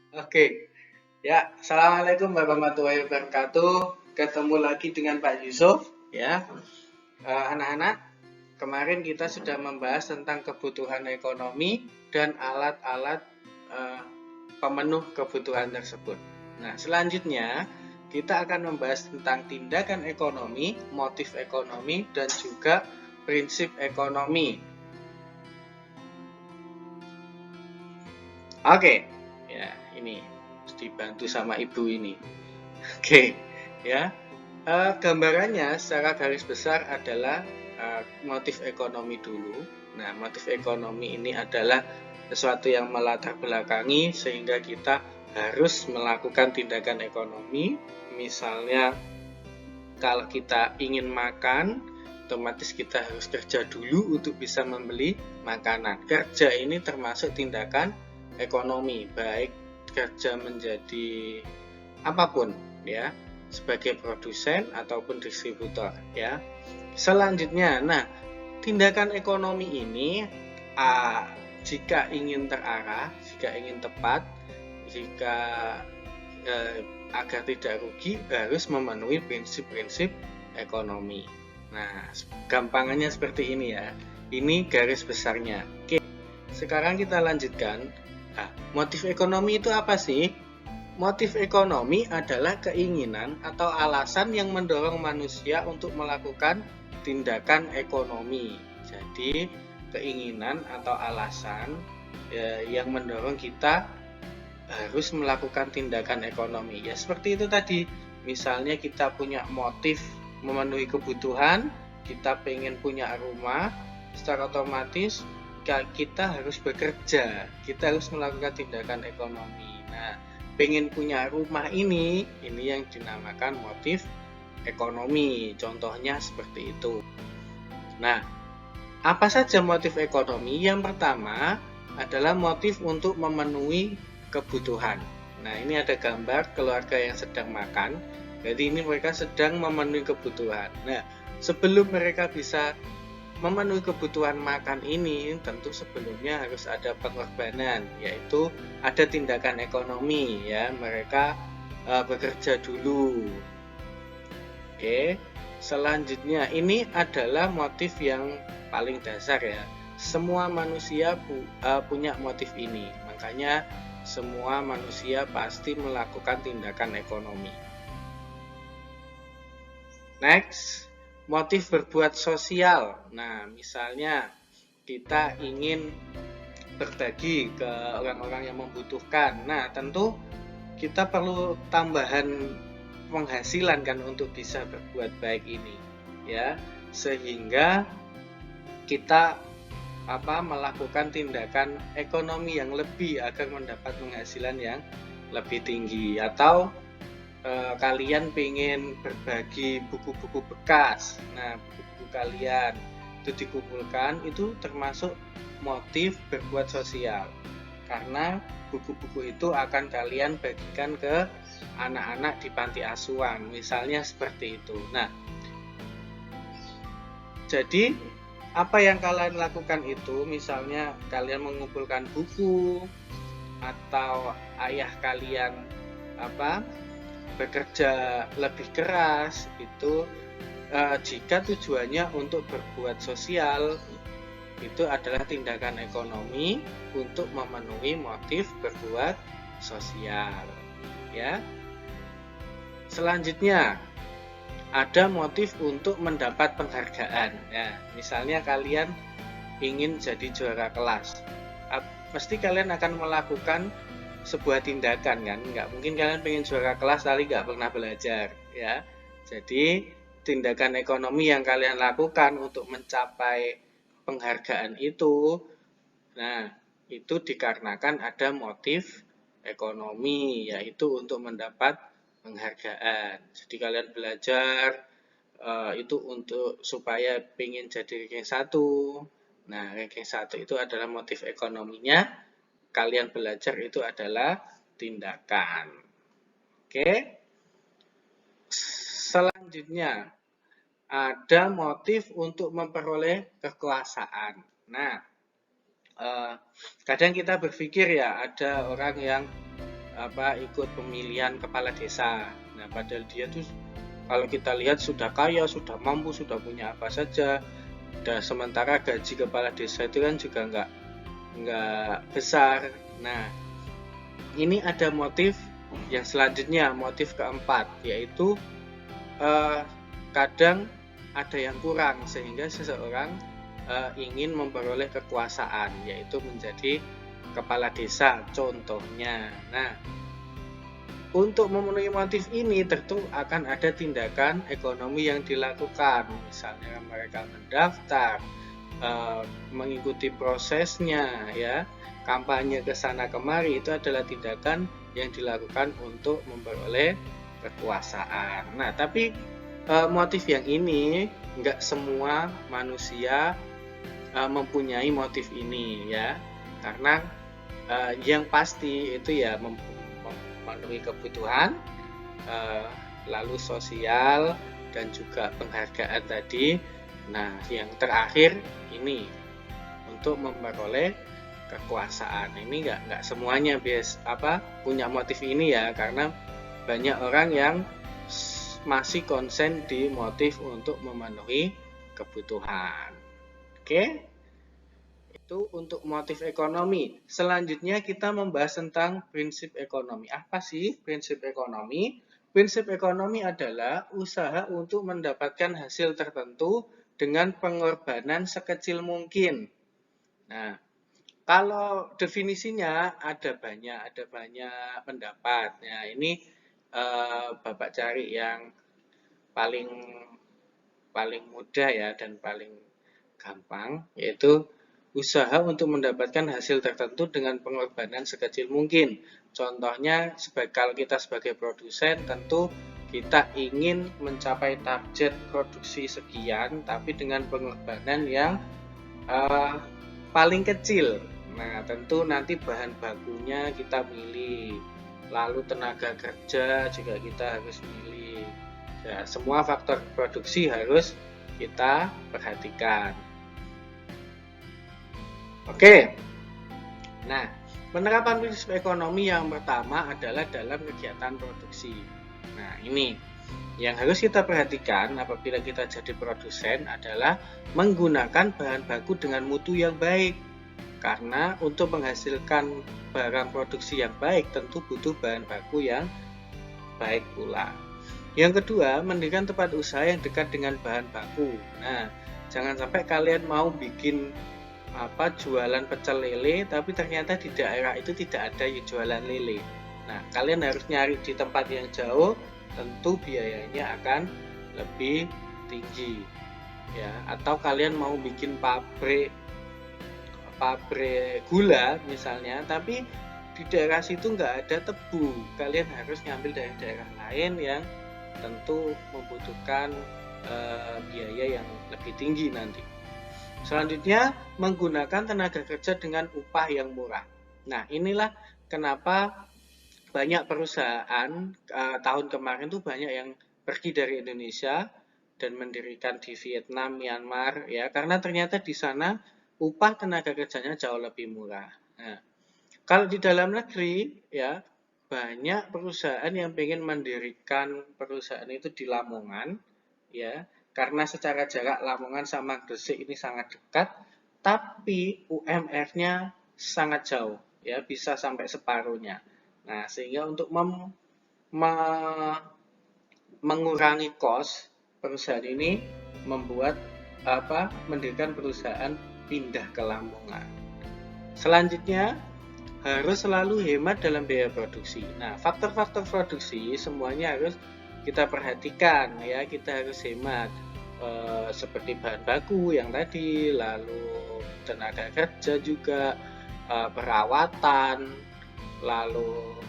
Oke, ya, assalamualaikum warahmatullahi wabarakatuh. Ketemu lagi dengan Pak Yusuf, ya. Anak-anak, kemarin kita sudah membahas tentang kebutuhan ekonomi dan alat-alat eh, pemenuh kebutuhan tersebut. Nah, selanjutnya kita akan membahas tentang tindakan ekonomi, motif ekonomi, dan juga prinsip ekonomi. Oke, ya, ini dibantu sama ibu ini. Oke, ya. Gambarannya secara garis besar adalah motif ekonomi dulu. Nah, motif ekonomi ini adalah sesuatu yang melatar belakangi sehingga kita harus melakukan tindakan ekonomi. Misalnya, kalau kita ingin makan, otomatis kita harus kerja dulu untuk bisa membeli makanan. Kerja ini termasuk tindakan ekonomi, baik kerja menjadi apapun, ya, sebagai produsen ataupun distributor, ya. Selanjutnya, nah, tindakan ekonomi ini jika ingin terarah, jika ingin tepat, jika agar tidak rugi harus memenuhi prinsip-prinsip ekonomi. Nah, gampangannya seperti ini ya. Ini garis besarnya. Oke, sekarang kita lanjutkan. Nah, motif ekonomi itu apa sih? Motif ekonomi adalah keinginan atau alasan yang mendorong manusia untuk melakukan tindakan ekonomi. Jadi, keinginan atau alasan yang mendorong kita harus melakukan tindakan ekonomi. Ya, seperti itu tadi. Misalnya kita punya motif memenuhi kebutuhan, kita pengen punya rumah, secara otomatis kita harus bekerja, kita harus melakukan tindakan ekonomi. Nah, pengen punya rumah ini yang dinamakan motif ekonomi. Contohnya seperti itu. Nah, apa saja motif ekonomi? Yang pertama adalah motif untuk memenuhi kebutuhan. Nah, ini ada gambar keluarga yang sedang makan. Jadi ini mereka sedang memenuhi kebutuhan. Nah, sebelum mereka bisa memenuhi kebutuhan makan ini, tentu sebelumnya harus ada pengorbanan, yaitu ada tindakan ekonomi, ya. Mereka bekerja dulu. Oke. Selanjutnya, ini adalah motif yang paling dasar ya. Semua manusia punya motif ini. Makanya semua manusia pasti melakukan tindakan ekonomi. Next, motif berbuat sosial. Nah, misalnya kita ingin berbagi ke orang-orang yang membutuhkan. Nah, tentu kita perlu tambahan penghasilan kan untuk bisa berbuat baik ini, ya. Sehingga kita melakukan tindakan ekonomi yang lebih agar mendapat penghasilan yang lebih tinggi. Atau kalian pengen berbagi buku-buku bekas. Nah, buku-buku kalian itu dikumpulkan, itu termasuk motif berbuat sosial. Karena buku-buku itu akan kalian bagikan ke anak-anak di panti asuhan, misalnya seperti itu. Nah, jadi apa yang kalian lakukan itu, misalnya kalian mengumpulkan buku atau ayah kalian bekerja lebih keras itu, jika tujuannya untuk berbuat sosial, itu adalah tindakan ekonomi untuk memenuhi motif berbuat sosial, ya. Selanjutnya ada motif untuk mendapat penghargaan. Ya, misalnya kalian ingin jadi juara kelas, pasti kalian akan melakukan sebuah tindakan kan. Nggak mungkin kalian pengen juara kelas tapi nggak pernah belajar, ya. Jadi tindakan ekonomi yang kalian lakukan untuk mencapai penghargaan itu, nah, itu dikarenakan ada motif ekonomi, yaitu untuk mendapat penghargaan. Jadi kalian belajar itu untuk supaya pengen jadi ranking 1. Nah, ranking 1 itu adalah motif ekonominya. Kalian belajar itu adalah tindakan. Oke. Selanjutnya, ada motif untuk memperoleh kekuasaan. Nah, kadang kita berpikir ya, ada orang yang ikut pemilihan kepala desa. Nah, padahal dia tuh kalau kita lihat sudah kaya, sudah mampu, sudah punya apa saja. Dan sementara gaji kepala desa itu kan juga nggak besar. Nah, ini ada motif yang selanjutnya, motif keempat, yaitu kadang ada yang kurang sehingga seseorang ingin memperoleh kekuasaan, yaitu menjadi kepala desa contohnya. Nah, untuk memenuhi motif ini tentu akan ada tindakan ekonomi yang dilakukan, misalnya mereka mendaftar, mengikuti prosesnya, ya, kampanye ke sana kemari, itu adalah tindakan yang dilakukan untuk memperoleh kekuasaan. Nah, tapi motif yang ini nggak semua manusia mempunyai motif ini, ya, karena yang pasti itu ya memenuhi kebutuhan, lalu sosial dan juga penghargaan tadi. Nah, yang terakhir ini untuk memperoleh kekuasaan. Ini nggak semuanya punya motif ini ya, karena banyak orang yang masih konsen di motif untuk memenuhi kebutuhan. Oke? Itu untuk motif ekonomi. Selanjutnya kita membahas tentang prinsip ekonomi. Apa sih prinsip ekonomi? Prinsip ekonomi adalah usaha untuk mendapatkan hasil tertentu dengan pengorbanan sekecil mungkin. Nah, kalau definisinya ada banyak pendapat. Nah, ini Bapak cari yang paling mudah ya dan paling gampang, yaitu usaha untuk mendapatkan hasil tertentu dengan pengorbanan sekecil mungkin. Contohnya, kalau kita sebagai produsen, tentu kita ingin mencapai target produksi sekian, tapi dengan pengorbanan yang paling kecil. Nah, tentu nanti bahan bakunya kita milih, lalu tenaga kerja juga kita harus milih. Ya, semua faktor produksi harus kita perhatikan. Oke, nah, penerapan prinsip ekonomi yang pertama adalah dalam kegiatan produksi. Nah, ini yang harus kita perhatikan apabila kita jadi produsen adalah menggunakan bahan baku dengan mutu yang baik. Karena untuk menghasilkan barang produksi yang baik tentu butuh bahan baku yang baik pula. Yang kedua, mendirikan tempat usaha yang dekat dengan bahan baku. Nah, jangan sampai kalian mau bikin jualan pecel lele, tapi ternyata di daerah itu tidak ada yang jualan lele. Nah, kalian harus nyari di tempat yang jauh, tentu biayanya akan lebih tinggi, ya. Atau kalian mau bikin pabrik gula misalnya, tapi di daerah situ nggak ada tebu, kalian harus ngambil dari daerah lain yang tentu membutuhkan biaya yang lebih tinggi nanti. Selanjutnya, menggunakan tenaga kerja dengan upah yang murah. Nah, inilah kenapa banyak perusahaan tahun kemarin tuh banyak yang pergi dari Indonesia dan mendirikan di Vietnam, Myanmar, ya, karena ternyata di sana upah tenaga kerjanya jauh lebih murah. Nah, kalau di dalam negeri, ya, banyak perusahaan yang ingin mendirikan perusahaan itu di Lamongan, ya, karena secara jarak Lamongan sama Gresik ini sangat dekat, tapi UMR-nya sangat jauh, ya, bisa sampai separuhnya. Nah, sehingga untuk mengurangi kos, perusahaan ini mendirikan perusahaan pindah ke Lamongan. Selanjutnya, harus selalu hemat dalam biaya produksi. Nah, faktor-faktor produksi semuanya harus kita perhatikan, ya. Kita harus hemat seperti bahan baku yang tadi, lalu tenaga kerja juga, perawatan, lalu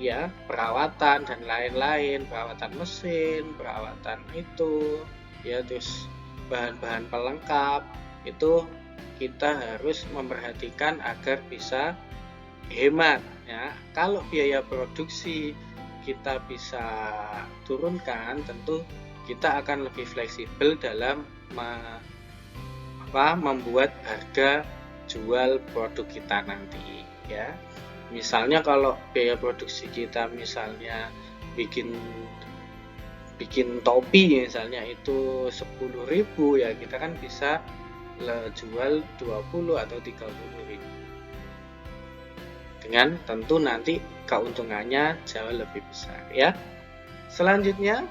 ya perawatan dan lain-lain, perawatan mesin, perawatan itu, ya, terus bahan-bahan pelengkap itu kita harus memperhatikan agar bisa hemat, ya. Kalau biaya produksi kita bisa turunkan, tentu kita akan lebih fleksibel dalam membuat harga jual produk kita nanti, ya. Misalnya kalau biaya produksi kita misalnya bikin topi misalnya itu 10.000 ya, kita kan bisa jual 20 atau 30.000. Dengan tentu nanti keuntungannya jauh lebih besar ya. Selanjutnya,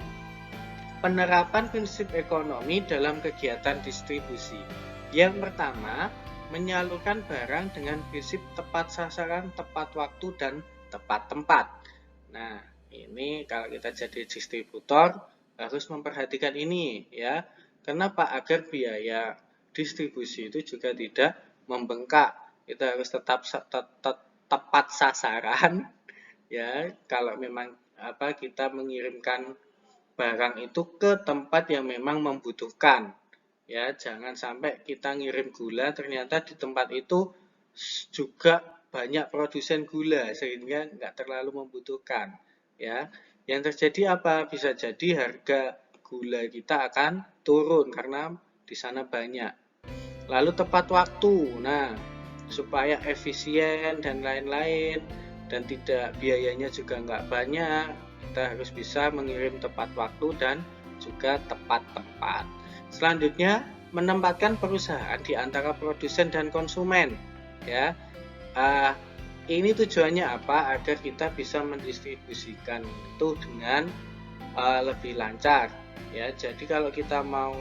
penerapan prinsip ekonomi dalam kegiatan distribusi. Yang pertama, menyalurkan barang dengan prinsip tepat sasaran, tepat waktu, dan tepat tempat. Nah, ini kalau kita jadi distributor harus memperhatikan ini ya. Kenapa? Agar biaya distribusi itu juga tidak membengkak. Kita harus tetap tepat sasaran ya. Kalau memang kita mengirimkan barang itu ke tempat yang memang membutuhkan. Ya, jangan sampai kita ngirim gula ternyata di tempat itu juga banyak produsen gula sehingga nggak terlalu membutuhkan. Ya, yang terjadi apa? Bisa jadi harga gula kita akan turun karena di sana banyak. Lalu tepat waktu. Nah, supaya efisien dan lain-lain dan tidak biayanya juga nggak banyak, kita harus bisa mengirim tepat waktu dan juga tepat tempat. Selanjutnya, menempatkan perusahaan di antara produsen dan konsumen. Ya, ini tujuannya apa? Agar kita bisa mendistribusikan itu dengan lebih lancar. Ya, jadi kalau kita mau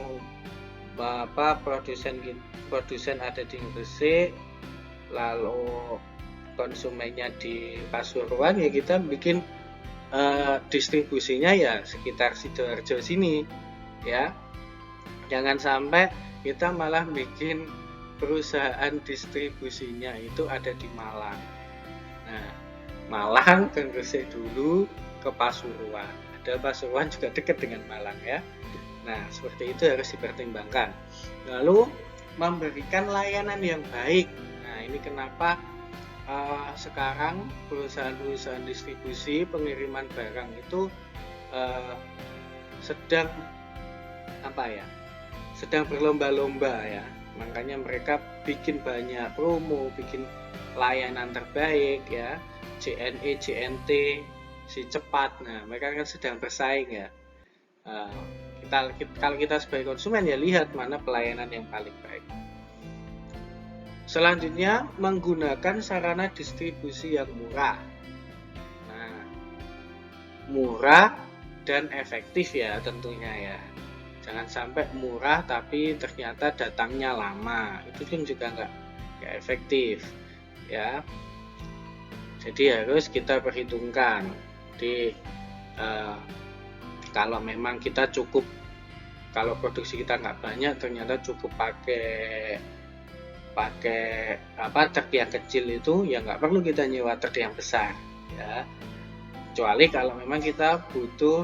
produsen ada di Gresik, lalu konsumennya di Pasuruan, ya kita bikin distribusinya ya sekitar Sidoarjo sini ya. Jangan sampai kita malah bikin perusahaan distribusinya itu ada di Malang. Nah, Malang ke Gresik dulu, ke Pasuruan. Ada Pasuruan juga dekat dengan Malang ya. Nah, seperti itu harus dipertimbangkan. Lalu memberikan layanan yang baik. Nah, ini kenapa sekarang perusahaan-perusahaan distribusi pengiriman barang itu sedang sedang berlomba-lomba ya. Makanya mereka bikin banyak promo, bikin layanan terbaik ya, JNE, JNT, si cepat. Nah, mereka kan sedang bersaing ya. Kalau kita sebagai konsumen ya lihat mana pelayanan yang paling baik. Selanjutnya, menggunakan sarana distribusi yang murah. Nah, murah dan efektif ya tentunya ya. Jangan sampai murah tapi ternyata datangnya lama. Itu kan juga nggak efektif ya. Jadi harus kita perhitungkan. Jadi kalau memang kita cukup, kalau produksi kita nggak banyak, ternyata cukup pakai truk yang kecil itu, ya nggak perlu kita nyewa truk yang besar ya. Kecuali kalau memang kita butuh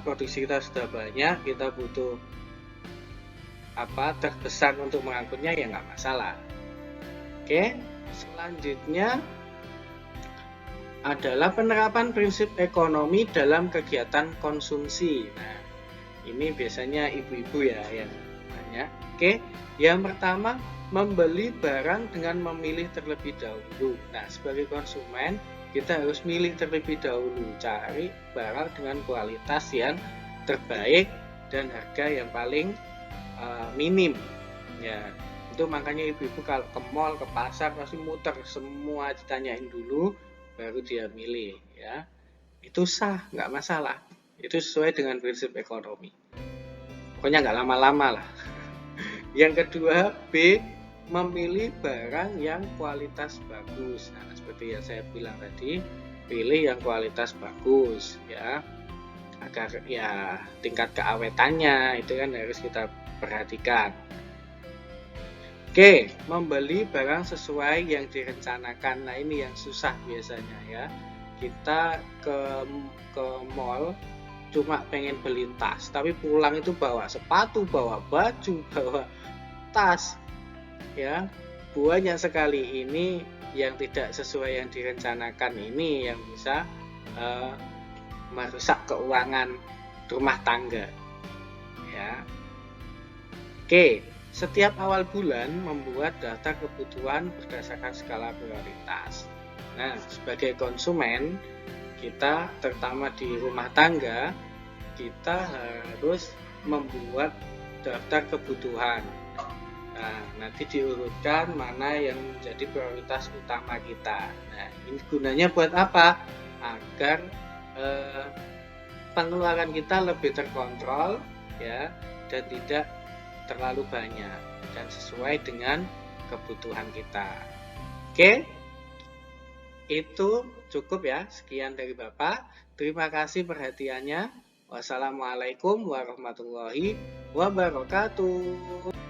produksi kita sudah banyak, kita butuh truk besar untuk mengangkutnya, ya nggak masalah. Oke, selanjutnya adalah penerapan prinsip ekonomi dalam kegiatan konsumsi. Nah, ini biasanya ibu-ibu ya yang banyak. Oke, yang pertama, membeli barang dengan memilih terlebih dahulu. Nah, sebagai konsumen kita harus milih terlebih dahulu, cari barang dengan kualitas yang terbaik dan harga yang paling minim. Ya, itu makanya ibu-ibu kalau ke mall, ke pasar pasti muter, semua ditanyain dulu baru dia milih ya. Itu sah, nggak masalah. Itu sesuai dengan prinsip ekonomi. Pokoknya nggak lama-lama lah. Yang kedua, B, memilih barang yang kualitas bagus. Nah, seperti yang saya bilang tadi, pilih yang kualitas bagus ya, agar ya tingkat keawetannya itu kan harus kita perhatikan. Oke, membeli barang sesuai yang direncanakan. Nah, ini yang susah biasanya ya. Kita ke mall cuma pengen beli tas, tapi pulang itu bawa sepatu, bawa baju, bawa tas. Ya, banyak sekali ini yang tidak sesuai yang direncanakan, ini yang bisa merusak keuangan rumah tangga ya. Oke, setiap awal bulan membuat daftar kebutuhan berdasarkan skala prioritas. Nah, sebagai konsumen, kita terutama di rumah tangga, kita harus membuat daftar kebutuhan. Nah, nanti diurutkan mana yang menjadi prioritas utama kita. Nah, ini gunanya buat apa? Agar pengeluaran kita lebih terkontrol ya, dan tidak terlalu banyak dan sesuai dengan kebutuhan kita. Oke, itu cukup ya. Sekian dari Bapak. Terima kasih perhatiannya. Wassalamualaikum warahmatullahi wabarakatuh.